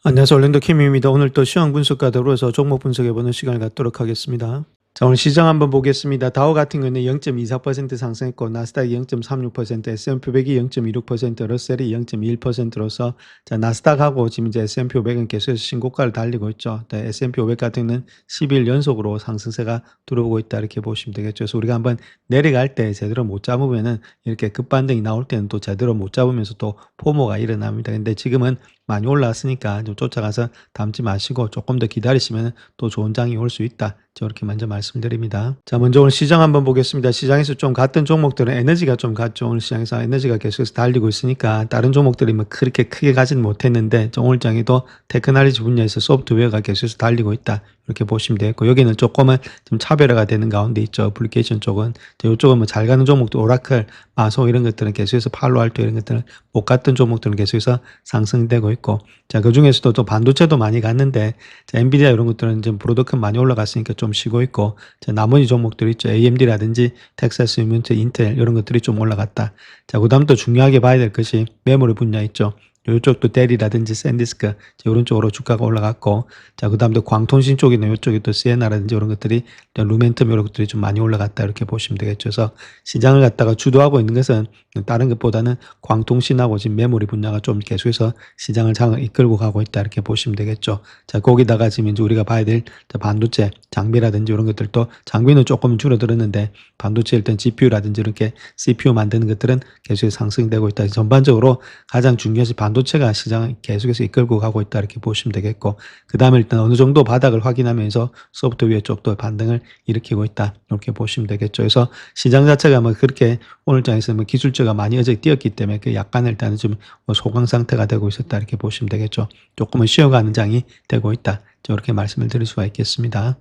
안녕하세요. 올랜도 킴입니다. 오늘 또 시황 분석과 더불어서 종목 분석해보는 시간을 갖도록 하겠습니다. 자, 오늘 시장 한번 보겠습니다. 다우 같은 경우는 0.24% 상승했고, 나스닥이 0.36%, S&P 500이 0.26%, 러셀이 0.21%로서, 자, 나스닥하고 지금 이제 S&P 500은 계속해서 신고가를 달리고 있죠. S&P 500 같은 경우는 10일 연속으로 상승세가 들어오고 있다, 이렇게 보시면 되겠죠. 그래서 우리가 한번 내려갈 때 제대로 못 잡으면은 이렇게 급반등이 나올 때는 또 제대로 못 잡으면서 또 포모가 일어납니다. 근데 지금은 많이 올라왔으니까 좀 쫓아가서 담지 마시고 조금 더 기다리시면 또 좋은 장이 올 수 있다. 저렇게 먼저 말씀드립니다. 자, 먼저 오늘 시장 한번 보겠습니다. 시장에서 좀 같은 종목들은 에너지가 좀 같죠. 오늘 시장에서 에너지가 계속해서 달리고 있으니까 다른 종목들이 뭐 그렇게 크게 가지는 못했는데 오늘 장에도 테크놀로지 분야에서 소프트웨어가 계속해서 달리고 있다. 이렇게 보시면 되겠고, 여기는 조금은 좀 차별화가 되는 가운데 있죠. 어플리케이션 쪽은. 이쪽은 뭐 잘 가는 종목도 오라클, 마소 이런 것들은 계속해서 팔로알토 이런 것들은 못 갔던 종목들은 계속해서 상승되고 있고, 자, 그 중에서도 또 반도체도 많이 갔는데, 자, 엔비디아 이런 것들은 좀 브로드컴 많이 올라갔으니까 좀 쉬고 있고, 자, 나머지 종목들 있죠. AMD라든지 텍사스 유문트, 인텔 이런 것들이 좀 올라갔다. 자, 그 다음 또 중요하게 봐야 될 것이 메모리 분야 있죠. 이쪽도 델이라든지 샌디스크 이런 쪽으로 주가가 올라갔고, 자, 그 다음 또 광통신 쪽이나 이쪽에 또 시에나라든지 이런 것들이 루멘텀 이런 것들이 좀 많이 올라갔다 이렇게 보시면 되겠죠. 그래서 시장을 갖다가 주도하고 있는 것은 다른 것보다는 광통신하고 지금 메모리 분야가 좀 계속해서 시장을 이끌고 가고 있다 이렇게 보시면 되겠죠. 자, 거기다가 지금 이제 우리가 봐야 될 반도체 장비라든지 이런 것들도, 장비는 조금 줄어들었는데 반도체 일단 GPU라든지 이렇게 CPU 만드는 것들은 계속해서 상승되고 있다. 전반적으로 가장 중요한 반도체가 시장을 계속해서 이끌고 가고 있다 이렇게 보시면 되겠고, 그 다음에 일단 어느 정도 바닥을 확인하면서 소프트웨어 쪽도 반등을 일으키고 있다 이렇게 보시면 되겠죠. 그래서 시장 자체가 뭐 그렇게 오늘 장에서 뭐 기술주가 많이 어제 뛰었기 때문에 그 약간 일단은 좀 소강 상태가 되고 있었다 이렇게 보시면 되겠죠. 조금은 쉬어가는 장이 되고 있다, 저렇게 말씀을 드릴 수가 있겠습니다.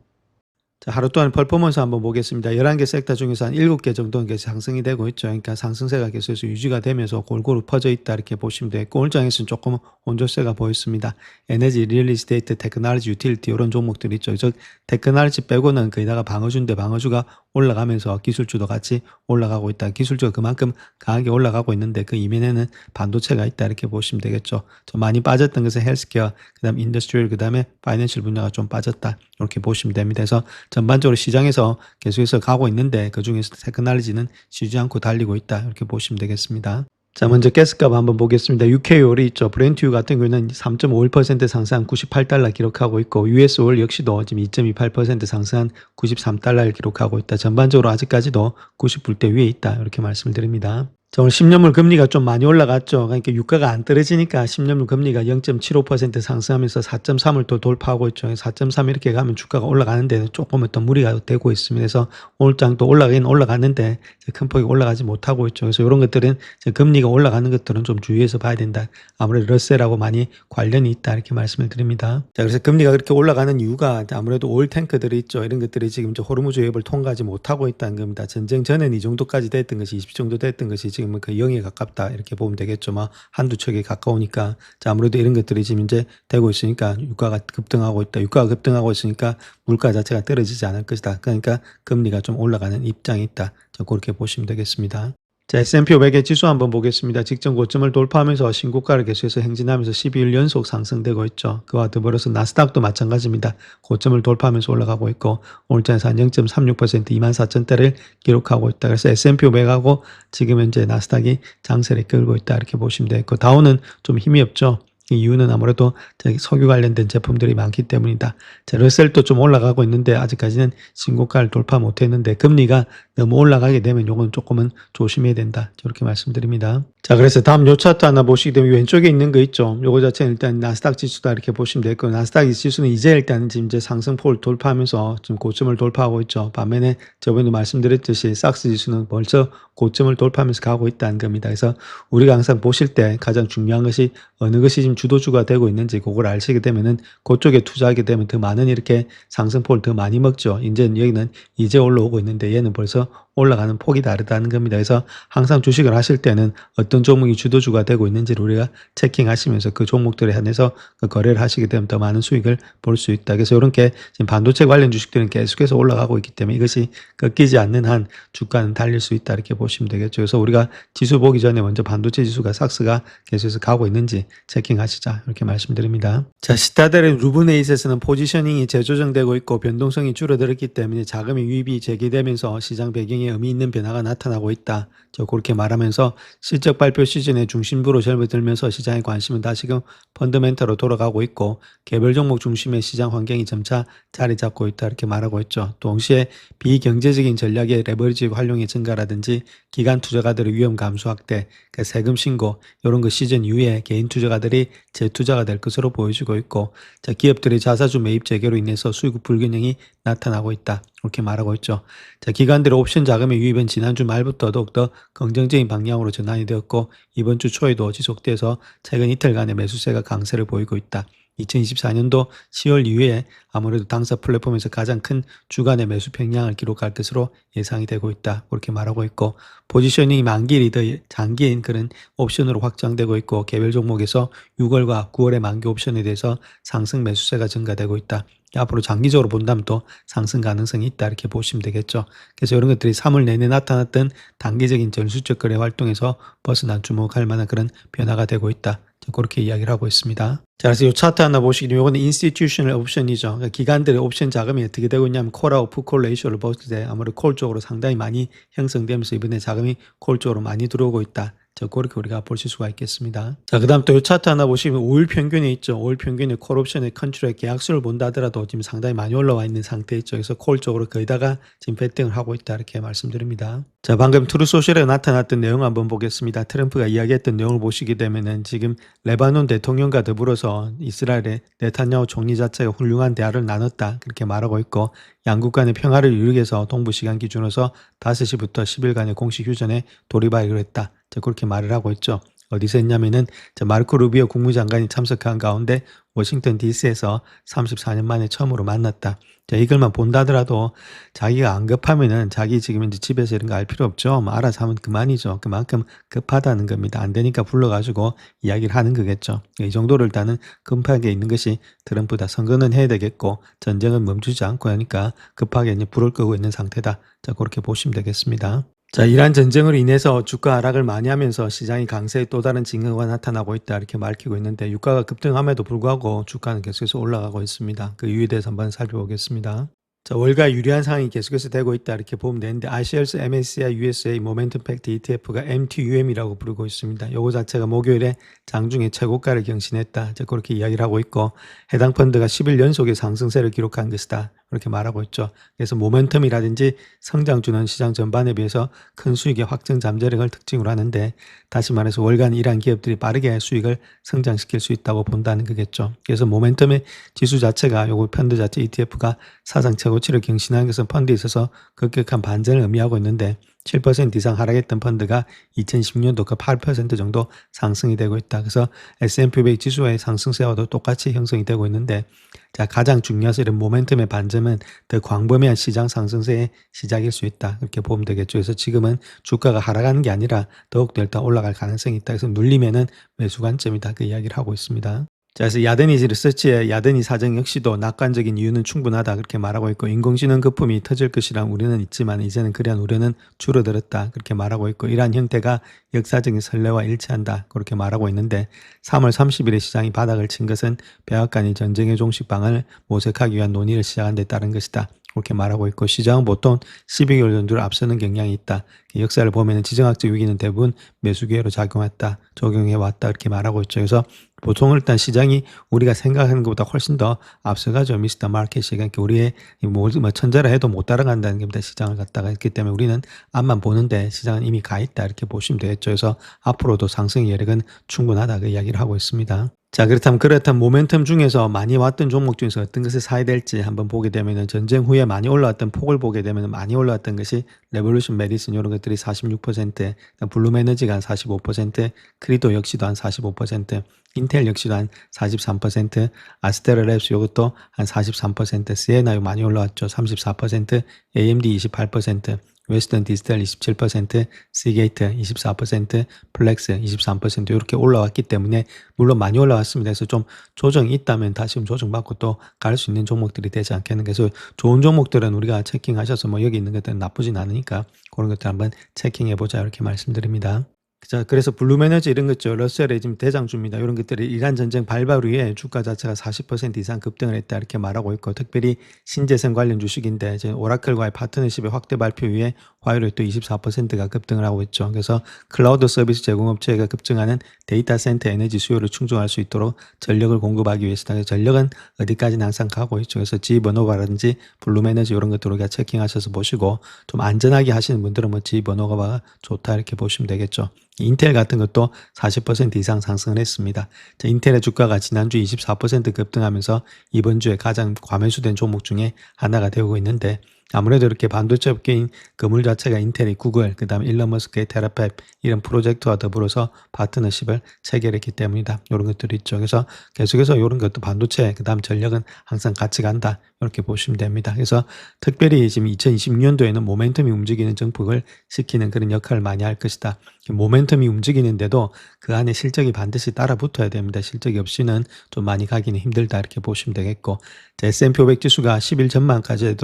자, 하루 동안 퍼포먼스 한번 보겠습니다. 11개 섹터 중에서 한 7개 정도는 계속 상승이 되고 있죠. 그러니까 상승세가 계속해서 유지가 되면서 골고루 퍼져 있다 이렇게 보시면 되겠고, 오늘 장에서는 조금 온조세가 보였습니다. 에너지, 리얼리스테이트, 테크놀로지, 유틸리티 이런 종목들이 있죠. 즉 테크놀로지 빼고는 거의 다가 방어주인데 방어주가 올라가면서 기술주도 같이 올라가고 있다. 기술주가 그만큼 강하게 올라가고 있는데 그 이면에는 반도체가 있다 이렇게 보시면 되겠죠. 좀 많이 빠졌던 것은 헬스케어, 그다음 인더스트리얼, 그다음에 파이낸셜 분야가 좀 빠졌다 이렇게 보시면 됩니다. 그래서 전반적으로 시장에서 계속해서 가고 있는데 그중에서 테크놀로지는 쉬지 않고 달리고 있다 이렇게 보시면 되겠습니다. 자, 먼저 가스값 한번 보겠습니다. UK 오일 있죠. 브렌트유 같은 경우는 3.51% 상승한 98달러 기록하고 있고, US 오일 역시도 지금 2.28% 상승한 93달러를 기록하고 있다. 전반적으로 아직까지도 90불대 위에 있다 이렇게 말씀을 드립니다. 자, 오늘 10년물 금리가 좀 많이 올라갔죠. 그러니까 유가가 안 떨어지니까 10년물 금리가 0.75% 상승하면서 4.3을 또 돌파하고 있죠. 4.3 이렇게 가면 주가가 올라가는데 조금은 또 무리가 되고 있습니다. 그래서 오늘 장도 올라가긴 올라갔는데 큰 폭이 올라가지 못하고 있죠. 그래서 이런 것들은 금리가 올라가는 것들은 좀 주의해서 봐야 된다. 아무래도 러셀하고 많이 관련이 있다 이렇게 말씀을 드립니다. 자, 그래서 금리가 그렇게 올라가는 이유가 아무래도 오일 탱크들이 있죠. 이런 것들이 지금 호르무즈 해협을 통과하지 못하고 있다는 겁니다. 전쟁 전에는 이 정도까지 됐던 것이 20 정도 됐던 것이 지금은 거의 0에 가깝다 이렇게 보면 되겠죠. 막 한두 척에 가까우니까, 자, 아무래도 이런 것들이 지금 이제 되고 있으니까 유가가 급등하고 있다. 유가가 급등하고 있으니까 물가 자체가 떨어지지 않을 것이다. 그러니까 금리가 좀 올라가는 입장이 있다. 자, 그렇게 보시면 되겠습니다. 자, S&P 500의 지수 한번 보겠습니다. 직전 고점을 돌파하면서 신고가를 계속해서 행진하면서 12일 연속 상승되고 있죠. 그와 더불어서 나스닥도 마찬가지입니다. 고점을 돌파하면서 올라가고 있고, 오늘장에서 한 0.36% 24,000대를 기록하고 있다. 그래서 S&P 500하고 지금 현재 나스닥이 장세를 끌고 있다 이렇게 보시면 되겠고, 다우는 좀 힘이 없죠. 이유는 아무래도 석유 관련된 제품들이 많기 때문이다. 자, 러셀도 좀 올라가고 있는데 아직까지는 신고가를 돌파 못했는데 금리가 너무 올라가게 되면 요건 조금은 조심해야 된다. 저렇게 말씀드립니다. 자, 그래서 다음 요 차트 하나 보시게 되면 왼쪽에 있는 거 있죠. 요거 자체는 일단 나스닥 지수다 이렇게 보시면 되고, 나스닥 지수는 이제 일단 지금 이제 상승폭을 돌파하면서 좀 고점을 돌파하고 있죠. 반면에 저번에도 말씀드렸듯이 삭스 지수는 벌써 고점을 돌파하면서 가고 있다는 겁니다. 그래서 우리가 항상 보실 때 가장 중요한 것이 어느 것이 지금 주도주가 되고 있는지 그걸 아시게 되면은 그쪽에 투자하게 되면 더 많은 이렇게 상승폭을 더 많이 먹죠. 이제 여기는 이제 올라오고 있는데 얘는 벌써 올라가는 폭이 다르다는 겁니다. 그래서 항상 주식을 하실 때는 어떤 종목이 주도주가 되고 있는지를 우리가 체킹하시면서 그 종목들에 한해서 그 거래를 하시게 되면 더 많은 수익을 볼 수 있다. 그래서 이렇게 지금 반도체 관련 주식들은 계속해서 올라가고 있기 때문에 이것이 꺾이지 않는 한 주가는 달릴 수 있다 이렇게 보시면 되겠죠. 그래서 우리가 지수 보기 전에 먼저 반도체 지수가 삭스가 계속해서 가고 있는지 체킹하시자 이렇게 말씀드립니다. 자, 시타델의 루브네잇에서는 포지셔닝이 재조정되고 있고 변동성이 줄어들었기 때문에 자금의 유입이 재개되면서 시장 배경에 의미 있는 변화가 나타나고 있다. 그렇게 말하면서 실적 발표 시즌의 중심부로 접어들면서 시장의 관심은 다시금 펀더멘털로 돌아가고 있고 개별 종목 중심의 시장 환경이 점차 자리 잡고 있다 이렇게 말하고 있죠. 동시에 비경제적인 전략의 레버리지 활용의 증가라든지 기관 투자가들의 위험 감소 확대, 세금 신고 이런 거 시즌 이후에 개인 투자가들이 재투자가 될 것으로 보여지고 있고 자, 기업들의 자사주 매입 재개로 인해서 수익 불균형이 나타나고 있다. 이렇게 말하고 있죠. 자, 기관들의 옵션 자금의 유입은 지난주 말부터 더욱더 긍정적인 방향으로 전환이 되었고 이번 주 초에도 지속돼서 최근 이틀간의 매수세가 강세를 보이고 있다. 2024년도 10월 이후에 아무래도 당사 플랫폼에서 가장 큰 주간의 매수 평량을 기록할 것으로 예상이 되고 있다. 그렇게 말하고 있고 포지셔닝이 만기일이 더 장기인 그런 옵션으로 확장되고 있고 개별 종목에서 6월과 9월의 만기 옵션에 대해서 상승 매수세가 증가되고 있다. 앞으로 장기적으로 본다면 또 상승 가능성이 있다 이렇게 보시면 되겠죠. 그래서 이런 것들이 3월 내내 나타났던 단기적인 전술적 거래 활동에서 벗어난 주목할 만한 그런 변화가 되고 있다. 그렇게 이야기를 하고 있습니다. 자, 그래서 이 차트 하나 보시기 이거는 인스티튜셔널 옵션이죠. 그러니까 기관들의 옵션 자금이 어떻게 되고 있냐면 콜하고 풋콜 레이쇼를 봤을 때 아무래도 콜 쪽으로 상당히 많이 형성되면서 이번에 자금이 콜 쪽으로 많이 들어오고 있다. 그렇게 우리가 보실 수가 있겠습니다. 자, 그 다음 또 이 차트 하나 보시면 5일 평균에 있죠. 5일 평균에 콜 옵션의 컨트롤의 계약수를 본다 하더라도 지금 상당히 많이 올라와 있는 상태 있죠. 그래서 콜 쪽으로 거의다가 지금 배팅을 하고 있다 이렇게 말씀드립니다. 자, 방금 트루소셜에 나타났던 내용 한번 보겠습니다. 트럼프가 이야기했던 내용을 보시게 되면은 지금 레바논 대통령과 더불어서 이스라엘의 네탄야후 총리 자체가 훌륭한 대화를 나눴다 그렇게 말하고 있고 양국 간의 평화를 이루기 위해서 동부 시간 기준으로서 5시부터 10일간의 공식 휴전에 돌입하기로 했다. 그렇게 말을 하고 있죠. 어디서 했냐면은 마르코 루비오 국무장관이 참석한 가운데 워싱턴 DC에서 34년 만에 처음으로 만났다. 자, 이걸만 본다 하더라도 자기가 안 급하면은 자기 지금 이제 집에서 이런 거 알 필요 없죠. 뭐 알아서 하면 그만이죠. 그만큼 급하다는 겁니다. 안 되니까 불러가지고 이야기를 하는 거겠죠. 이 정도로 일단은 급하게 있는 것이 트럼프다. 선거는 해야 되겠고 전쟁은 멈추지 않고 하니까 급하게 이제 불을 끄고 있는 상태다. 자, 그렇게 보시면 되겠습니다. 자, 이란 전쟁으로 인해서 주가 하락을 많이 하면서 시장이 강세의 또 다른 징후가 나타나고 있다 이렇게 밝히고 있는데 유가가 급등함에도 불구하고 주가는 계속해서 올라가고 있습니다. 그 이유에 대해서 한번 살펴보겠습니다. 자, 월가 유리한 상황이 계속해서 되고 있다 이렇게 보면 되는데 iShares MSCI USA 모멘텀 팩트 ETF가 MTUM이라고 부르고 있습니다. 요거 자체가 목요일에 장중에 최고가를 경신했다. 그렇게 이야기를 하고 있고 해당 펀드가 10일 연속의 상승세를 기록한 것이다. 그렇게 말하고 있죠. 그래서 모멘텀이라든지 성장주는 시장 전반에 비해서 큰 수익의 확정 잠재력을 특징으로 하는데 다시 말해서 월간 이러한 기업들이 빠르게 수익을 성장시킬 수 있다고 본다는 거겠죠. 그래서 모멘텀의 지수 자체가 요거 펀드 자체 ETF가 사상 최고치를 경신한 것은 펀드에 있어서 급격한 반전을 의미하고 있는데 7% 이상 하락했던 펀드가 2010년도 그 8% 정도 상승이 되고 있다. 그래서 S&P 500 지수의 상승세와도 똑같이 형성이 되고 있는데 자, 가장 중요해서 이런 모멘텀의 반점은 더 광범위한 시장 상승세의 시작일 수 있다. 그렇게 보면 되겠죠. 그래서 지금은 주가가 하락하는 게 아니라 더욱더 일단 올라갈 가능성이 있다. 그래서 눌리면은 매수 관점이다. 그 이야기를 하고 있습니다. 자, 그래서 야드니 리서치의 야드니 사정 역시도 낙관적인 이유는 충분하다 그렇게 말하고 있고 인공지능 거품이 터질 것이란 우려는 있지만 이제는 그러한 우려는 줄어들었다 그렇게 말하고 있고 이러한 형태가 역사적인 선례와 일치한다 그렇게 말하고 있는데 3월 30일에 시장이 바닥을 친 것은 백악관이 전쟁의 종식 방안을 모색하기 위한 논의를 시작한 데 따른 것이다. 그렇게 말하고 있고 시장은 보통 12개월 정도를 앞서는 경향이 있다. 역사를 보면 지정학적 위기는 대부분 매수 기회로 적용해 왔다 이렇게 말하고 있죠. 그래서 보통 일단 시장이 우리가 생각하는 것보다 훨씬 더 앞서가죠. 미스터 마켓이. 그러니까 우리의 뭐 천재라 해도 못 따라간다는 겁니다. 시장을 갖다가 했기 때문에 우리는 앞만 보는데 시장은 이미 가 있다 이렇게 보시면 되겠죠. 그래서 앞으로도 상승의 여력은 충분하다 그 이야기를 하고 있습니다. 자, 그렇다면 모멘텀 중에서 많이 왔던 종목 중에서 어떤 것을 사야 될지 한번 보게 되면은 전쟁 후에 많이 올라왔던 폭을 보게 되면 많이 올라왔던 것이 레볼루션 메디슨 이런 것들이 46%, 블룸 에너지가 한 45%, 크리도 역시도 한 45%, 인텔 역시도 한 43%, 아스테라 랩스 이것도 한 43%, 시에나 많이 올라왔죠. 34%, AMD 28%, 웨스턴 디지털 27%, 시게이트 24%, 플렉스 23% 이렇게 올라왔기 때문에 물론 많이 올라왔습니다. 그래서 좀 조정이 있다면 다시 좀 조정받고 또 갈 수 있는 종목들이 되지 않겠는가. 그래서 좋은 종목들은 우리가 체킹하셔서 뭐 여기 있는 것들은 나쁘진 않으니까 그런 것들 한번 체킹해 보자 이렇게 말씀드립니다. 자, 그래서 블룸에너지 이런 거 있죠. 러셀의 지금 대장주입니다. 이런 것들이 이란 전쟁 발발 후에 주가 자체가 40% 이상 급등을 했다 이렇게 말하고 있고, 특별히 신재생 관련 주식인데 이제 오라클과의 파트너십의 확대 발표 이후에 화요일에 또 24%가 급등을 하고 있죠. 그래서 클라우드 서비스 제공업체가 급증하는 데이터 센터 에너지 수요를 충족할 수 있도록 전력을 공급하기 위해서다. 그래서 전력은 어디까지는 항상 가고 있죠. 그래서 지번호가라든지 블룸에너지 이런 것들 우리가 체킹하셔서 보시고, 좀 안전하게 하시는 분들은 뭐 지번호가 좋다 이렇게 보시면 되겠죠. 인텔 같은 것도 40% 이상 상승을 했습니다. 자, 인텔의 주가가 지난주 24% 급등하면서 이번 주에 가장 과매수된 종목 중에 하나가 되고 있는데, 아무래도 이렇게 반도체 업계인 그물 자체가 인텔이 구글, 그 다음에 일론 머스크의 테라팹 이런 프로젝트와 더불어서 파트너십을 체결했기 때문이다. 이런 것들이 있죠. 그래서 계속해서 이런 것도 반도체, 그 다음 전력은 항상 같이 간다. 이렇게 보시면 됩니다. 그래서 특별히 지금 2026년도에는 모멘텀이 움직이는 증폭을 시키는 그런 역할을 많이 할 것이다. 모멘텀이 움직이는데도 그 안에 실적이 반드시 따라 붙어야 됩니다. 실적이 없이는 좀 많이 가기는 힘들다 이렇게 보시면 되겠고, S&P 500 지수가 10일 전망까지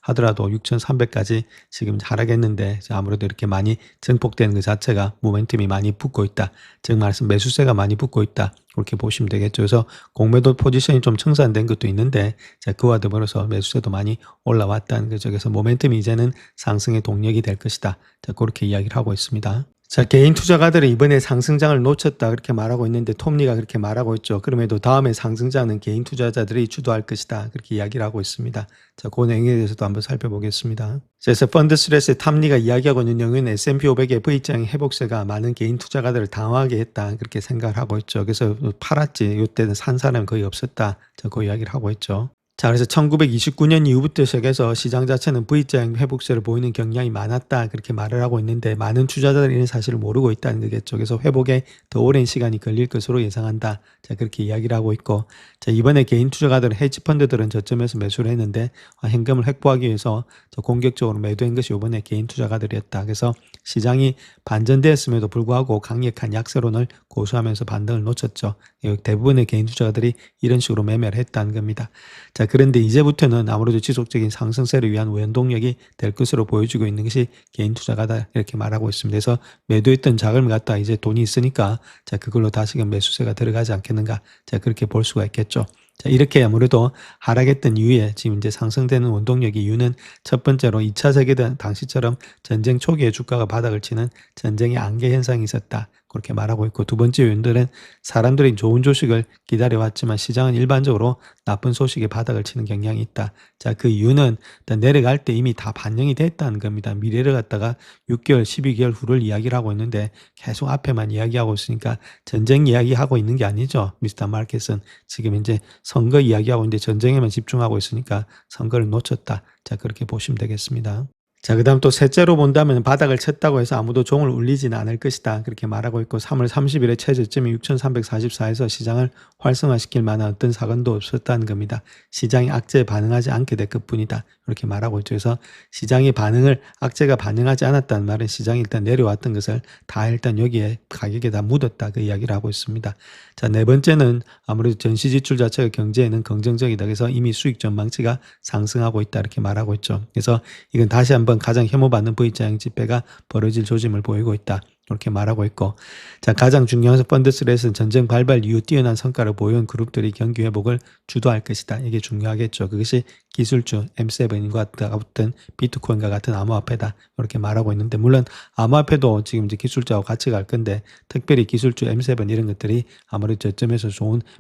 하더라도 6,300까지 지금 하락했는데, 아무래도 이렇게 많이 증폭되는 그 자체가 모멘텀이 많이 붙고 있다. 즉 말씀 매수세가 많이 붙고 있다. 그렇게 보시면 되겠죠. 그래서 공매도 포지션이 좀 청산된 것도 있는데, 자, 그와 더불어서 매수세도 많이 올라왔다는 거죠. 그래서 모멘텀이 이제는 상승의 동력이 될 것이다. 자, 그렇게 이야기를 하고 있습니다. 자, 개인 투자가들은 이번에 상승장을 놓쳤다 그렇게 말하고 있는데, 톱니가 그렇게 말하고 있죠. 그럼에도 다음에 상승장은 개인 투자자들이 주도할 것이다 그렇게 이야기를 하고 있습니다. 자, 그 내용에 대해서도 한번 살펴보겠습니다. 그래서 펀드 스트레스 탑니가 이야기하고 있는 내용은 S&P 500의 V장 회복세가 많은 개인 투자가들을 당황하게 했다 그렇게 생각을 하고 있죠. 그래서 팔았지, 이때는 산 사람은 거의 없었다. 자, 그 이야기를 하고 있죠. 자, 그래서 1929년 이후부터 시작해서 시장 자체는 V자형 회복세를 보이는 경향이 많았다 그렇게 말을 하고 있는데, 많은 투자자들이 이런 사실을 모르고 있다는 거겠죠. 그래서 회복에 더 오랜 시간이 걸릴 것으로 예상한다. 자, 그렇게 이야기를 하고 있고, 자, 이번에 개인 투자가들 헤지펀드들은 저점에서 매수를 했는데 현금을 확보하기 위해서 공격적으로 매도한 것이 이번에 개인 투자가들이었다. 그래서 시장이 반전되었음에도 불구하고 강력한 약세론을 고수하면서 반등을 놓쳤죠. 대부분의 개인 투자가들이 이런 식으로 매매를 했다는 겁니다. 자, 그런데 이제부터는 아무래도 지속적인 상승세를 위한 원동력이 될 것으로 보여지고 있는 것이 개인 투자가다 이렇게 말하고 있습니다. 그래서 매도했던 자금을 갖다 이제 돈이 있으니까 자, 그걸로 다시금 매수세가 들어가지 않겠는가. 자, 그렇게 볼 수가 있겠죠. 자, 이렇게 아무래도 하락했던 이후에 지금 이제 상승되는 원동력의 이유는 첫 번째로 2차 세계대전 당시처럼 전쟁 초기에 주가가 바닥을 치는 전쟁의 안개 현상이 있었다. 그렇게 말하고 있고, 두 번째 요인들은 사람들이 좋은 소식을 기다려왔지만 시장은 일반적으로 나쁜 소식에 바닥을 치는 경향이 있다. 자, 그 이유는 일단 내려갈 때 이미 다 반영이 됐다는 겁니다. 미래를 갖다가 6개월, 12개월 후를 이야기를 하고 있는데 계속 앞에만 이야기하고 있으니까 전쟁 이야기하고 있는 게 아니죠. 미스터 마켓은 지금 이제 선거 이야기하고 있는데 전쟁에만 집중하고 있으니까 선거를 놓쳤다. 자, 그렇게 보시면 되겠습니다. 자, 그 다음 또 셋째로 본다면 바닥을 쳤다고 해서 아무도 종을 울리지는 않을 것이다 그렇게 말하고 있고, 3월 30일에 최저점이 6,344에서 시장을 활성화시킬 만한 어떤 사건도 없었다는 겁니다. 시장이 악재에 반응하지 않게 될 것뿐이다 이렇게 말하고 있죠. 그래서 시장의 반응을, 악재가 반응하지 않았다는 말은 시장이 일단 내려왔던 것을 다 일단 여기에 가격에 다 묻었다 그 이야기를 하고 있습니다. 자, 네 번째는 아무래도 전시 지출 자체가 경제에는 긍정적이다. 그래서 이미 수익 전망치가 상승하고 있다 이렇게 말하고 있죠. 그래서 이건 다시 한번 가장 혐오받는 V자형 집회가 벌어질 조짐을 보이고 있다. 이렇게 말하고 있고, 자, 가장 중요한 펀드 스트레스는 전쟁 발발 이후 뛰어난 성과를 보여온 그룹들이 경기 회복을 주도할 것이다. 이게 중요하겠죠. 그것이 기술주 M7과 같은 비트코인과 같은 암호화폐다. 이렇게 말하고 있는데, 물론 암호화폐도 지금 이제 기술주하고 같이 갈 건데, 특별히 기술주 M7 이런 것들이 아무래도 저점에서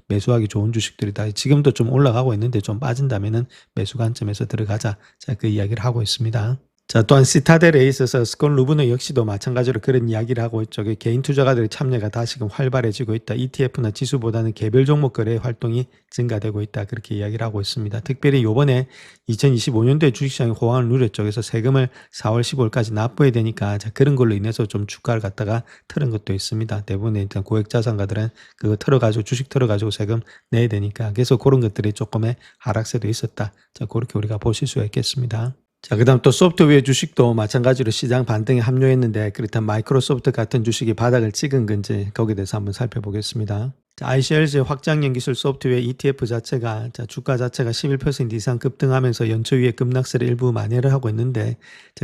매수하기 좋은 주식들이다. 지금도 좀 올라가고 있는데 좀 빠진다면은 매수 관점에서 들어가자. 자, 그 이야기를 하고 있습니다. 자, 또한 시타델에 있어서 스콘 루브너 역시도 마찬가지로 그런 이야기를 하고 있죠. 개인 투자가들의 참여가 다시금 활발해지고 있다. ETF나 지수보다는 개별 종목 거래 활동이 증가되고 있다. 그렇게 이야기를 하고 있습니다. 특별히 이번에 2025년도에 주식시장이 호황을 누렸죠. 그래서 세금을 4월 15일까지 납부해야 되니까, 자, 그런 걸로 인해서 좀 주가를 갖다가 틀은 것도 있습니다. 대부분의 일단 고액자산가들은 그거 털어가지고 주식 털어가지고 세금 내야 되니까, 그래서 그런 것들이 조금의 하락세도 있었다. 자, 그렇게 우리가 보실 수가 있겠습니다. 자, 그다음 또 소프트웨어 주식도 마찬가지로 시장 반등에 합류했는데 그렇다면 마이크로소프트 같은 주식이 바닥을 찍은 건지 거기에 대해서 한번 살펴보겠습니다. 자, iShares의 확장 연기술 소프트웨어 ETF 자체가 주가 자체가 11% 이상 급등하면서 연초 위에 급락세를 일부 만회를 하고 있는데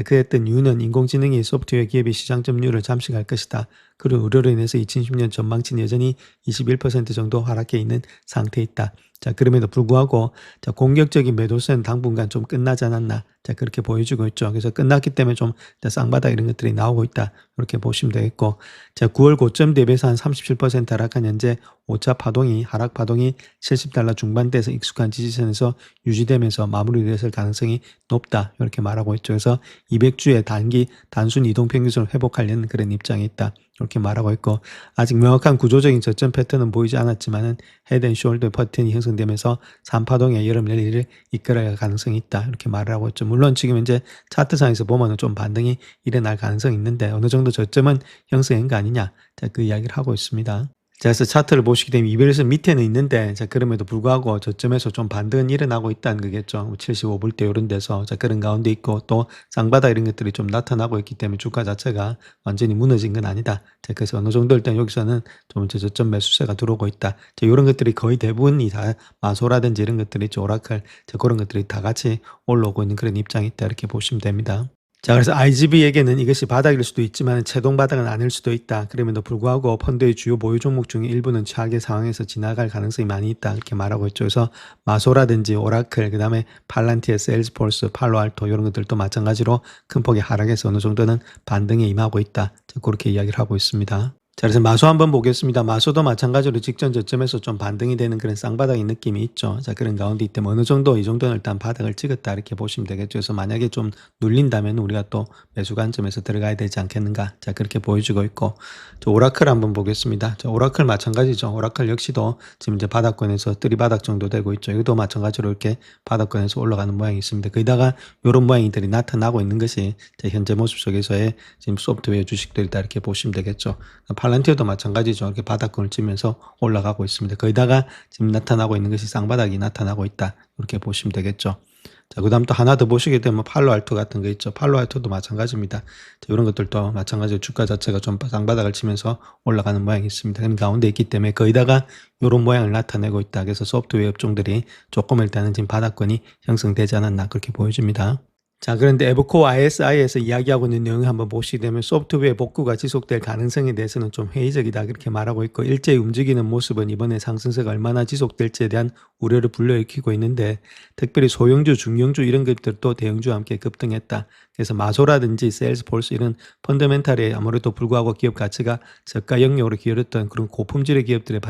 그 했던 이유는 인공지능이 소프트웨어 기업의 시장 점유율을 잠식할 것이다. 그런 우려로 인해서 2010년 전망치는 여전히 21% 정도 하락해 있는 상태에 있다. 자, 그럼에도 불구하고 공격적인 매도세는 당분간 좀 끝나지 않았나. 그렇게 보여주고 있죠. 그래서 끝났기 때문에 좀 쌍바닥 이런 것들이 나오고 있다. 이렇게 보시면 되겠고. 9월 고점 대비해서 한 37% 하락한 현재 5차 파동이 하락 파동이 $70 중반대에서 익숙한 지지선에서 유지되면서 마무리될 가능성이 높다. 이렇게 말하고 있죠. 그래서 200주의 단순 이동 평균선을 회복하려는 그런 입장이 있다. 이렇게 말하고 있고 아직 명확한 구조적인 저점 패턴은 보이지 않았지만은 헤드앤숄더 패턴이 형성되면서 3파동의 여름 랠리를 이끌어갈 가능성이 있다. 이렇게 말을 하고 있죠. 물론 지금 이제 차트상에서 보면은 좀 반등이 일어날 가능성이 있는데 어느 정도 저점은 형성한 거 아니냐. 그 이야기를 하고 있습니다. 자, 그래서 차트를 보시게 되면 이별선 밑에는 있는데, 그럼에도 불구하고 저점에서 좀 반등은 일어나고 있다는 거겠죠. 75불대 이런 데서. 그런 가운데 있고, 또 쌍바닥 이런 것들이 좀 나타나고 있기 때문에 주가 자체가 완전히 무너진 건 아니다. 그래서 어느 정도 일단 여기서는 좀 저점 매수세가 들어오고 있다. 이런 것들이 거의 대부분이 다 마소라든지 이런 것들이 있죠. 오라클. 그런 것들이 다 같이 올라오고 있는 그런 입장이 있다. 이렇게 보시면 됩니다. 자, 그래서 IGB에게는 이것이 바닥일 수도 있지만 최종 바닥은 아닐 수도 있다. 그럼에도 불구하고 펀드의 주요 보유 종목 중에 일부는 최악의 상황에서 지나갈 가능성이 많이 있다. 이렇게 말하고 있죠. 그래서 마소라든지 오라클, 그다음에 팔란티아, 세일즈포스, 팔로알토 이런 것들도 마찬가지로 큰 폭의 하락에서 어느 정도는 반등에 임하고 있다. 그렇게 이야기를 하고 있습니다. 자, 그래서 마소 한번 보겠습니다. 마소도 마찬가지로 직전 저점에서 좀 반등이 되는 그런 쌍바닥의 느낌이 있죠. 자, 그런 가운데 있다면 어느 정도 이 정도는 일단 바닥을 찍었다 이렇게 보시면 되겠죠. 그래서 만약에 좀 눌린다면 우리가 또 매수 관점에서 들어가야 되지 않겠는가. 자, 그렇게 보여주고 있고. 저 오라클 한번 보겠습니다. 자, 오라클 마찬가지죠. 오라클 역시도 지금 이제 바닥권에서 뜨리바닥 정도 되고 있죠. 이것도 마찬가지로 이렇게 바닥권에서 올라가는 모양이 있습니다. 거기다가 이런 모양들이 나타나고 있는 것이 현재 모습 속에서의 지금 소프트웨어 주식들이다 이렇게 보시면 되겠죠. 팔란티어도 마찬가지죠. 이렇게 바닥권을 치면서 올라가고 있습니다. 거기다가 지금 나타나고 있는 것이 쌍바닥이 나타나고 있다. 이렇게 보시면 되겠죠. 자, 그 다음 또 하나 더 보시게 되면 팔로알토 같은 거 있죠. 팔로알토도 마찬가지입니다. 자, 이런 것들도 마찬가지로 주가 자체가 좀 쌍바닥을 치면서 올라가는 모양이 있습니다. 그런 가운데 있기 때문에 거기다가 이런 모양을 나타내고 있다. 그래서 소프트웨어 업종들이 조금 일단은 지금 바닥권이 형성되지 않았나 그렇게 보여집니다. 자, 그런데 에브코 ISI에서 이야기하고 있는 내용을 한번 보시게 되면 소프트웨어 복구가 지속될 가능성에 대해서는 좀 회의적이다 그렇게 말하고 있고 일제히 움직이는 모습은 이번에 상승세가 얼마나 지속될지에 대한 우려를 불러일으키고 있는데 특별히 소형주, 중형주 이런 것들도 대형주와 함께 급등했다. 그래서 마소라든지 세일즈폴스 이런 펀더멘탈에 아무래도 불구하고 기업 가치가 저가 영역으로 기울었던 그런 고품질의 기업들의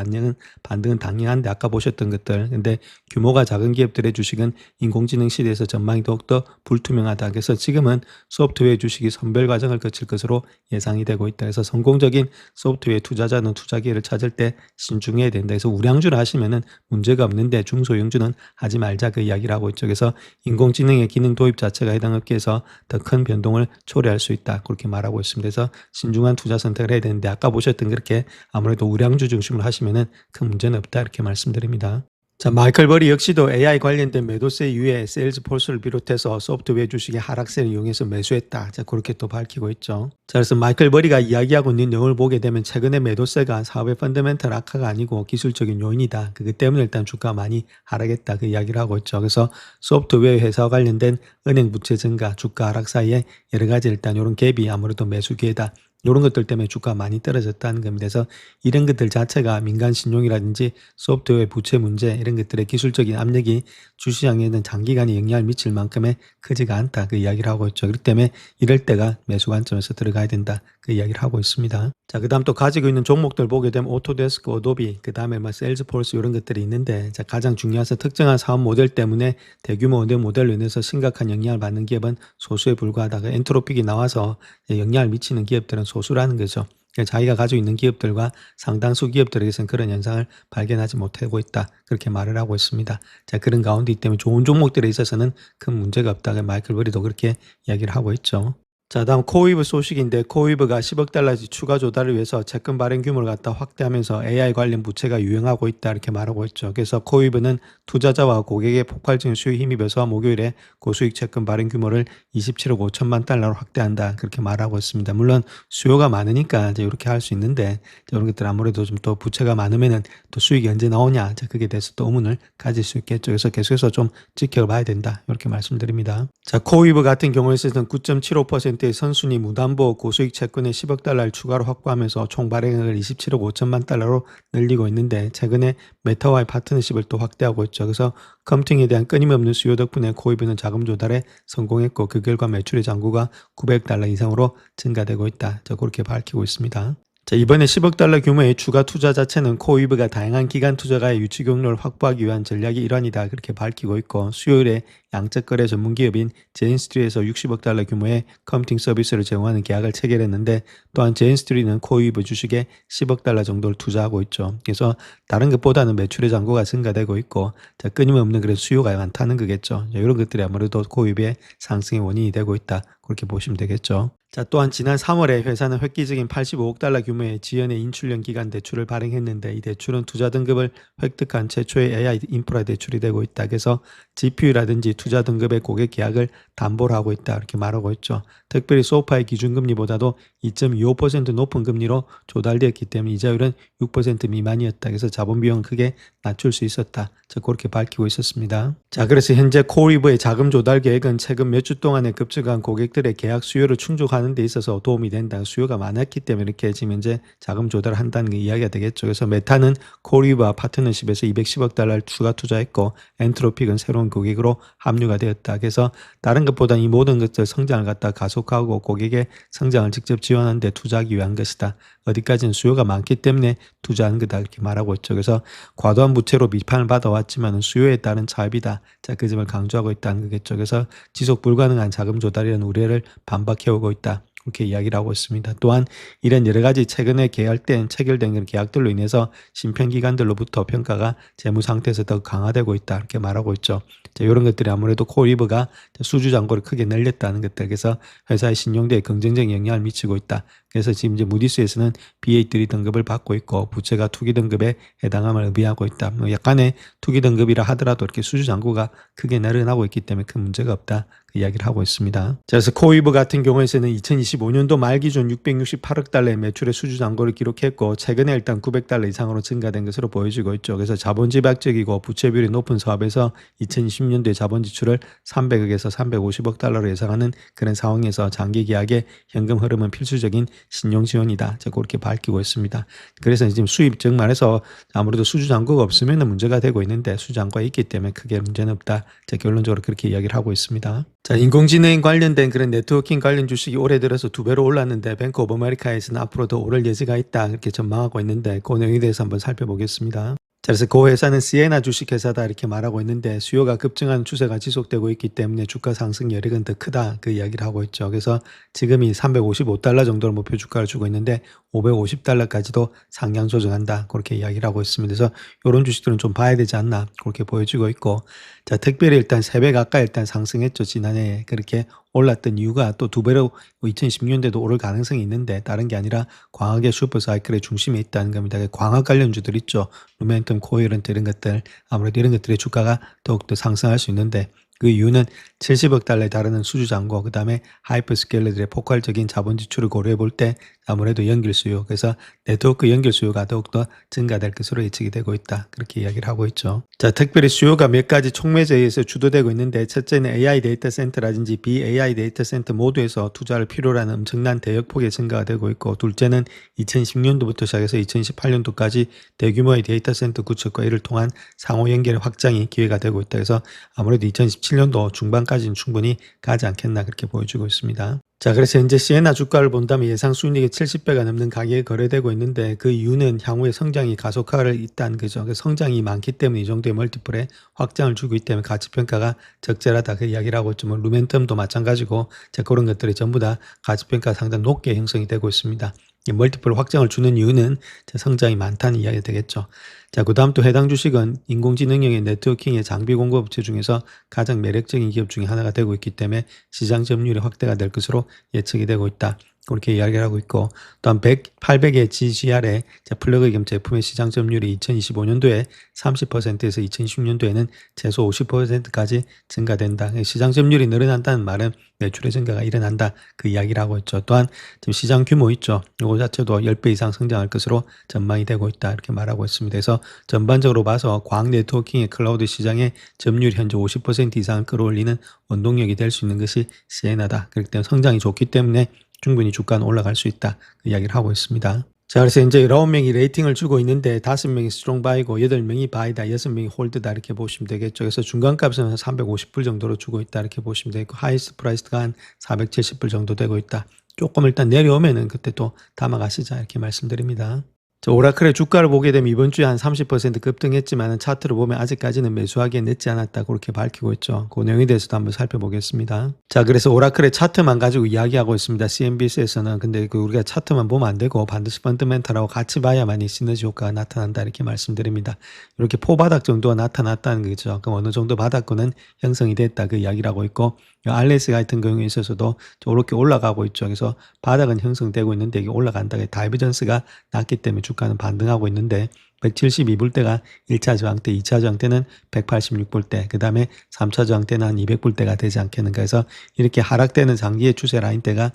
반등은 당연한데 아까 보셨던 것들 근데 규모가 작은 기업들의 주식은 인공지능 시대에서 전망이 더욱더 불투명하다. 그래서 지금은 소프트웨어 주식이 선별 과정을 거칠 것으로 예상이 되고 있다. 그래서 성공적인 소프트웨어 투자자는 투자 기회를 찾을 때 신중해야 된다. 그래서 우량주를 하시면은 문제가 없는데 중소형주는 하지 말자 그 이야기를 하고 있죠. 그래서 인공지능의 기능 도입 자체가 해당 업계에서 더 큰 변동을 초래할 수 있다. 그렇게 말하고 있습니다. 그래서 신중한 투자 선택을 해야 되는데 아까 보셨던 그렇게 아무래도 우량주 중심으로 하시면은 큰 문제는 없다. 이렇게 말씀드립니다. 자, 마이클 버리 역시도 AI 관련된 매도세 이후에 세일즈포스를 비롯해서 소프트웨어 주식의 하락세를 이용해서 매수했다. 자, 그렇게 또 밝히고 있죠. 자, 그래서 마이클 버리가 이야기하고 있는 내용을 보게 되면 최근에 매도세가 사업의 펀더멘털 악화가 아니고 기술적인 요인이다. 그것 때문에 일단 주가가 많이 하락했다. 그 이야기를 하고 있죠. 그래서 소프트웨어 회사와 관련된 은행 부채 증가, 주가 하락 사이에 여러 가지 일단 이런 갭이 아무래도 매수 기회다. 이런 것들 때문에 주가가 많이 떨어졌다는 겁니다. 그래서 이런 것들 자체가 민간 신용이라든지 소프트웨어 부채 문제 이런 것들의 기술적인 압력이 주시장에는 장기간에 영향을 미칠 만큼의 크지가 않다. 그 이야기를 하고 있죠. 그렇기 때문에 이럴 때가 매수 관점에서 들어가야 된다. 그 이야기를 하고 있습니다. 자, 그 다음 또 가지고 있는 종목들 보게 되면 오토데스크, 어도비, 그 다음에 세일즈포스 이런 것들이 있는데 자, 가장 중요한 특정한 사업 모델 때문에 대규모 은행 모델로 인해서 심각한 영향을 받는 기업은 소수에 불과하다가 엔트로픽이 나와서 영향을 미치는 기업들은 소수라는 거죠. 그러니까 자기가 가지고 있는 기업들과 상당수 기업들에게서는 그런 현상을 발견하지 못하고 있다. 그렇게 말을 하고 있습니다. 자, 그런 가운데 있기 때문에 좋은 종목들에 있어서는 큰 문제가 없다. 마이클 버리도 그렇게 이야기를 하고 있죠. 자, 다음 코이브 소식인데 코이브가 10억 달러지 추가 조달을 위해서 채권 발행 규모를 갖다 확대하면서 AI 관련 부채가 유행하고 있다 이렇게 말하고 있죠. 그래서 코이브는 투자자와 고객의 폭발적인 수요에 힘입어서 목요일에 고수익 채권 발행 규모를 27억 5천만 달러로 확대한다 그렇게 말하고 있습니다. 물론 수요가 많으니까 이제 이렇게 할 수 있는데 이런 것들 아무래도 좀 또 부채가 많으면은 또 수익이 언제 나오냐 그게 대해서 또 의문을 가질 수 있겠죠. 그래서 계속해서 좀 지켜봐야 된다 이렇게 말씀드립니다. 자, 코이브 같은 경우에서는 9.75%의 선순위 무담보 고수익 채권에 10억 달러를 추가로 확보하면서 총 발행액을 27억 5천만 달러로 늘리고 있는데 최근에 메타와의 파트너십을 또 확대하고 있죠. 그래서 컴퓨팅에 대한 끊임없는 수요 덕분에 코이브는 자금 조달에 성공했고 그 결과 매출의 잔고가 900억 달러 이상으로 증가되고 있다. 그렇게 밝히고 있습니다. 자, 이번에 10억 달러 규모의 추가 투자 자체는 코이브가 다양한 기관 투자가의 유치 경로를 확보하기 위한 전략의 일환이다 그렇게 밝히고 있고 수요일에 양적 거래 전문 기업인 제인스트리에서 60억 달러 규모의 컴퓨팅 서비스를 제공하는 계약을 체결했는데 또한 제인스트리는 코이브 주식에 10억 달러 정도를 투자하고 있죠. 그래서 다른 것보다는 매출의 잔고가 증가되고 있고 자, 끊임없는 그런 수요가 많다는 거겠죠. 자, 이런 것들이 아무래도 코이브의 상승의 원인이 되고 있다 그렇게 보시면 되겠죠. 자, 또한 지난 3월에 회사는 획기적인 85억 달러 규모의 지연의 인출형 기간 대출을 발행했는데 이 대출은 투자 등급을 획득한 최초의 AI 인프라 대출이 되고 있다. 그래서 GPU라든지 투자 등급의 고객 계약을 담보를 하고 있다 이렇게 말하고 있죠. 특별히 소파의 기준금리보다도 2.25% 높은 금리로 조달되었기 때문에 이자율은 6% 미만이었다. 그래서 자본 비용을 크게 낮출 수 있었다. 그렇게 밝히고 있었습니다. 자, 그래서 현재 코이브의 자금 조달 계획은 최근 몇 주 동안에 급증한 고객들의 계약 수요를 충족하는 데 있어서 도움이 된다. 수요가 많았기 때문에 이렇게 지금 현재 자금 조달을 한다는 게 이야기가 되겠죠. 그래서 메타는 코이브와 파트너십에서 210억 달러를 추가 투자했고 엔트로픽은 새로운 고객으로 합류가 되었다. 그래서 다른 것보다 이 모든 것들 성장을 갖다 가속하고 고객의 성장을 직접 지원하는 데 투자하기 위한 것이다. 어디까지는 수요가 많기 때문에 투자하는 거다 이렇게 말하고 있죠. 그래서 과도한 부채로 비판을 받아왔지만 수요에 따른 차입이다. 자, 그 점을 강조하고 있다는 거겠죠. 그래서 지속 불가능한 자금 조달이라는 우려를 반박해오고 있다. 그렇게 이야기를 하고 있습니다. 또한 이런 여러 가지 최근에 체결된 계약들로 인해서 심평기관들로부터 평가가 재무 상태에서 더 강화되고 있다 이렇게 말하고 있죠. 자, 이런 것들이 아무래도 코이브가 수주 잔고를 크게 늘렸다는 것들 그래서 회사의 신용도에 긍정적인 영향을 미치고 있다. 그래서 지금 이제 무디스에서는 BA3 등급을 받고 있고 부채가 투기 등급에 해당함을 의미하고 있다. 약간의 투기 등급이라 하더라도 이렇게 수주 잔고가 크게 늘어나고 있기 때문에 큰 문제가 없다. 그 이야기를 하고 있습니다. 자, 그래서 코이브 같은 경우에는 2025년도 말 기준 668억 달러의 매출의 수주 잔고를 기록했고 최근에 일단 900 달러 이상으로 증가된 것으로 보여지고 있죠. 그래서 자본지배학적이고 부채 비율이 높은 사업에서 2020년도에 자본 지출을 300억에서 350억 달러로 예상하는 그런 상황에서 장기 계약의 현금 흐름은 필수적인 신용 지원이다. 그렇게 밝히고 있습니다. 그래서 지금 수입 즉 말해서 아무래도 수주 잔고가 없으면 문제가 되고 있는데 수주 잔고가 있기 때문에 크게 문제는 없다. 결론적으로 그렇게 이야기를 하고 있습니다. 자, 인공지능 관련된 그런 네트워킹 관련 주식이 올해 들어서 2배로 올랐는데 뱅크 오브 아메리카에서는 앞으로 더 오를 예지가 있다 이렇게 전망하고 있는데 그 내용에 대해서 한번 살펴보겠습니다. 자, 그래서 그 회사는 시에나 주식회사다 이렇게 말하고 있는데 수요가 급증하는 추세가 지속되고 있기 때문에 주가 상승 여력은 더 크다 그 이야기를 하고 있죠. 그래서 지금이 355달러 정도로 목표 주가를 주고 있는데 550달러까지도 상향 조정한다 그렇게 이야기를 하고 있습니다. 그래서 이런 주식들은 좀 봐야 되지 않나 그렇게 보여지고 있고 자, 특별히 일단 3배 가까이 일단 상승했죠. 지난해 그렇게 올랐던 이유가 또 2배로 2016년대도 오를 가능성이 있는데 다른 게 아니라 광학의 슈퍼사이클의 중심에 있다는 겁니다. 광학 관련주들 있죠. 루멘텀, 코일런트 이런 것들 아무래도 이런 것들의 주가가 더욱더 상승할 수 있는데 그 이유는 70억 달러에 달하는 수주 잔고 그다음에 하이퍼스케일러들의 폭발적인 자본 지출을 고려해 볼 때 아무래도 연결 수요 그래서 네트워크 연결 수요가 더욱더 증가될 것으로 예측이 되고 있다. 그렇게 이야기를 하고 있죠. 자, 특별히 수요가 몇 가지 촉매제에 의해서 주도되고 있는데 첫째는 AI 데이터 센터라든지 BAI 데이터 센터 모두에서 투자를 필요로 하는 엄청난 대역폭의 증가가 되고 있고 둘째는 2010년도부터 시작해서 2018년도까지 대규모의 데이터 센터 구축과 이를 통한 상호 연결의 확장이 기회가 되고 있다. 그래서 아무래도 2017년도 중반까지는 충분히 가지 않겠나 그렇게 보여주고 있습니다. 자, 그래서 현재 시에나 주가를 본다면 예상 수익률이 70배가 넘는 가격에 거래되고 있는데 그 이유는 향후에 성장이 가속화를 있다는 거죠. 그 성장이 많기 때문에 이 정도의 멀티플에 확장을 주고 있기 때문에 가치평가가 적절하다 그 이야기를 하고 있지만 루멘텀도 마찬가지고 그런 것들이 전부 다 가치평가 상당히 높게 형성이 되고 있습니다. 멀티플 확장을 주는 이유는 성장이 많다는 이야기가 되겠죠. 자, 그 다음 또 해당 주식은 인공지능형의 네트워킹의 장비 공급업체 중에서 가장 매력적인 기업 중에 하나가 되고 있기 때문에 시장 점유율이 확대가 될 것으로 예측이 되고 있다. 그렇게 이야기를 하고 있고, 또한 800의 GGR의 플러그 겸 제품의 시장 점유율이 2025년도에 30%에서 2026년도에는 최소 50%까지 증가된다. 시장 점유율이 늘어난다는 말은 매출의 증가가 일어난다. 그 이야기를 하고 있죠. 또한 지금 시장 규모 있죠. 이거 자체도 10배 이상 성장할 것으로 전망이 되고 있다. 이렇게 말하고 있습니다. 그래서 전반적으로 봐서 광 네트워킹의 클라우드 시장의 점유율 현재 50% 이상을 끌어올리는 원동력이 될 수 있는 것이 시에나다. 그렇기 때문에 성장이 좋기 때문에 충분히 주가는 올라갈 수 있다. 그 이야기를 하고 있습니다. 자, 그래서 이제 19명이 레이팅을 주고 있는데 5명이 스트롱 바이고 8명이 바이다, 6명이 홀드다 이렇게 보시면 되겠죠. 그래서 중간값은 한 350불 정도로 주고 있다 이렇게 보시면 되고 하이스트 프라이스가 한 470불 정도 되고 있다. 조금 일단 내려오면은 그때 또 담아가시자 이렇게 말씀드립니다. 자, 오라클의 주가를 보게 되면 이번 주에 한 30% 급등했지만 차트를 보면 아직까지는 매수하기에 늦지 않았다 그렇게 밝히고 있죠. 그 내용에 대해서도 한번 살펴보겠습니다. 자, 그래서 오라클의 차트만 가지고 이야기하고 있습니다. CNBC에서는. 근데 우리가 차트만 보면 안 되고 반드시 펀더멘탈하고 같이 봐야만 이 시너지 효과가 나타난다 이렇게 말씀드립니다. 이렇게 포바닥 정도가 나타났다는 거죠. 그럼 어느 정도 바닥권은 형성이 됐다 그 이야기를 하고 있고, 알레스 같은 경우에 있어서도 이렇게 올라가고 있죠. 그래서 바닥은 형성되고 있는데 이게 올라간다가 다이버전스가 났기 때문에 주가는 반등하고 있는데 172불대가 1차 저항대, 2차 저항대는 186불대, 그 다음에 3차 저항대는 한 200불대가 되지 않겠는가 해서 이렇게 하락되는 장기의 추세 라인대가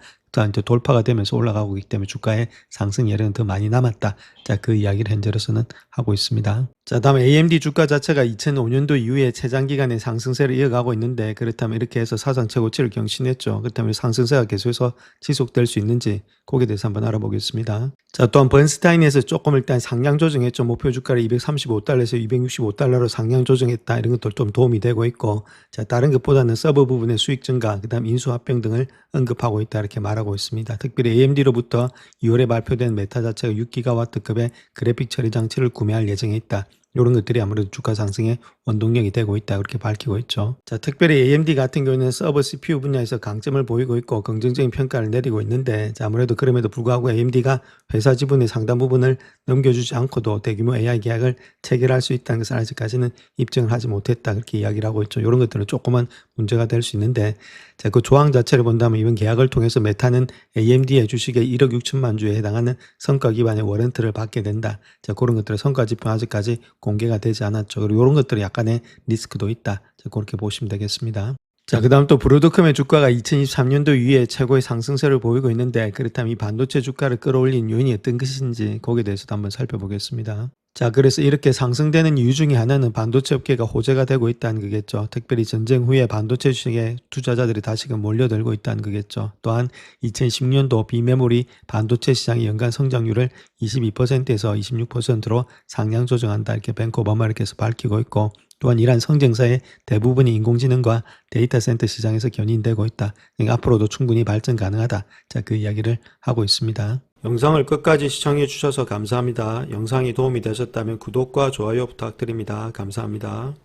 또 돌파가 되면서 올라가고 있기 때문에 주가의 상승 여력은 더 많이 남았다. 자, 그 이야기를 현재로서는 하고 있습니다. 자, 다음에 AMD 주가 자체가 2005년도 이후에 최장기간의 상승세를 이어가고 있는데 그렇다면 이렇게 해서 사상 최고치를 경신했죠. 그렇다면 상승세가 계속해서 지속될 수 있는지 거기에 대해서 한번 알아보겠습니다. 자, 또한 번스타인에서 조금 일단 상향 조정했죠. 목표 주가를 235달러에서 265달러로 상향 조정했다. 이런 것도 좀 도움이 되고 있고, 자, 다른 것보다는 서버 부분의 수익 증가, 그 다음 인수 합병 등을 언급하고 있다 이렇게 말하고 있습니다. 특별히 AMD로부터 2월에 발표된 메타 자체가 6기가와트급의 그래픽 처리 장치를 구매할 예정에 있다. 이런 것들이 아무래도 주가 상승의 원동력이 되고 있다 그렇게 밝히고 있죠. 자, 특별히 AMD 같은 경우는 서버 CPU 분야에서 강점을 보이고 있고 긍정적인 평가를 내리고 있는데, 자, 아무래도 그럼에도 불구하고 AMD가 회사 지분의 상당 부분을 넘겨주지 않고도 대규모 AI 계약을 체결할 수 있다는 것을 아직까지는 입증을 하지 못했다 그렇게 이야기를 하고 있죠. 이런 것들은 조금은 문제가 될 수 있는데, 자, 그 조항 자체를 본다면 이번 계약을 통해서 메타는 AMD의 주식의 1억 6천만 주에 해당하는 성과 기반의 워런트를 받게 된다. 자, 그런 것들의 성과 지표 아직까지 공개가 되지 않았죠. 그리고 이런 것들이 약간의 리스크도 있다. 자, 그렇게 보시면 되겠습니다. 자, 그 다음 또 브로드컴의 주가가 2023년도 이후에 최고의 상승세를 보이고 있는데 그렇다면 이 반도체 주가를 끌어올린 요인이 어떤 것인지 거기에 대해서도 한번 살펴보겠습니다. 자, 그래서 이렇게 상승되는 이유 중에 하나는 반도체 업계가 호재가 되고 있다는 거겠죠. 특별히 전쟁 후에 반도체 주식에 투자자들이 다시금 몰려들고 있다는 거겠죠. 또한 2010년도 비메모리 반도체 시장의 연간 성장률을 22%에서 26%로 상향 조정한다 이렇게 뱅크 오브 아메리카에서 밝히고 있고, 또한 이러한 성장사의 대부분이 인공지능과 데이터 센터 시장에서 견인되고 있다. 그러니까 앞으로도 충분히 발전 가능하다. 자, 그 이야기를 하고 있습니다. 영상을 끝까지 시청해 주셔서 감사합니다. 영상이 도움이 되셨다면 구독과 좋아요 부탁드립니다. 감사합니다.